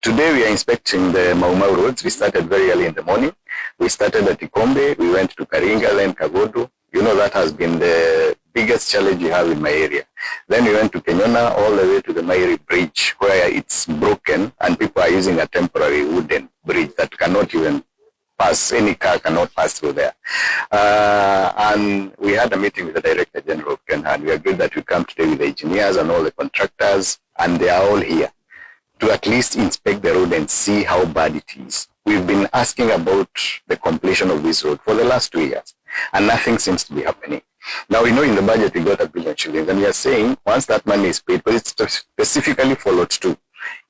Today we are inspecting the Mau Mau roads. We started very early in the morning. We started at Ikombe, we went to Karinga, then Kagodo. You know, that has been the biggest challenge we have in my area. Then we went to Kenyona all the way to the Mairi bridge, where it's broken and people are using a temporary wooden bridge that cannot even pass, any car cannot pass through there. And we had a meeting with the Director General of Kenya, and we agreed that we come today with the engineers and all the contractors, and they are all here to at least inspect the road and see how bad it is. We've been asking about the completion of this road for the last 2 years, and nothing seems to be happening. Now, we know in the budget we got 1 billion shillings, and we are saying once that money is paid, but it's specifically for lot 2,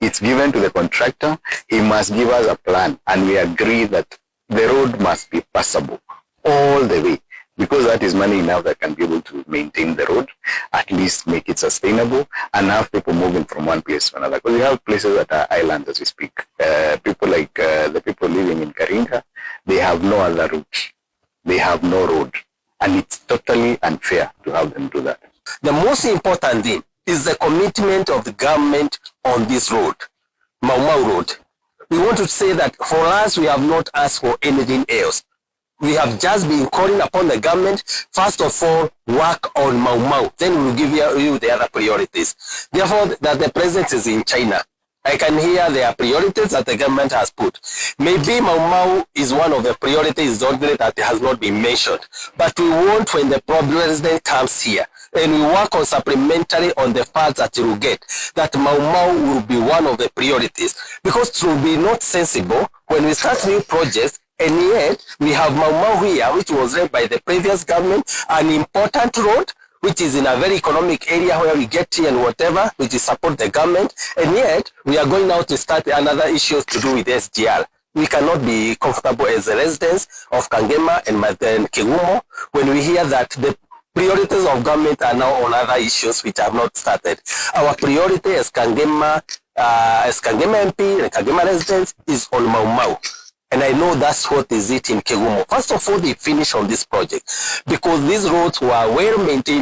it's given to the contractor, he must give us a plan, and we agree that the road must be passable all the way, because that is money enough that can be able to maintain the road, at least make it sustainable, and have people moving from one place to another. Because we have places that are islands as we speak. People like the people living in Karinga, they have no other route. They have no road. And it's totally unfair to have them do that. The most important thing is the commitment of the government on this road, Mau Mau Road. We want to say that for us, we have not asked for anything else. We have just been calling upon the government, first of all, work on Mau Mau. Then we will give you the other priorities. Therefore, that the president is in China, I can hear their priorities that the government has put. Maybe Mau Mau is one of the priorities only that has not been mentioned. But we want, when the president comes here, and we work on supplementary on the funds that you will get, that Mau Mau will be one of the priorities. Because it will be not sensible when we start new projects, and yet we have Mau Mau here, which was led by the previous government, an important road, which is in a very economic area where we get tea and whatever, which is support the government, and yet we are going now to start another issue to do with SGR. We cannot be comfortable as the residents of Kangema and Kegumo when we hear that the priorities of government are now on other issues which have not started. Our priority as Kangema MP and Kangema residents is on Mau Mau. And I know that's what is it in Kegumo. First of all, they finish on this project because these roads were well maintained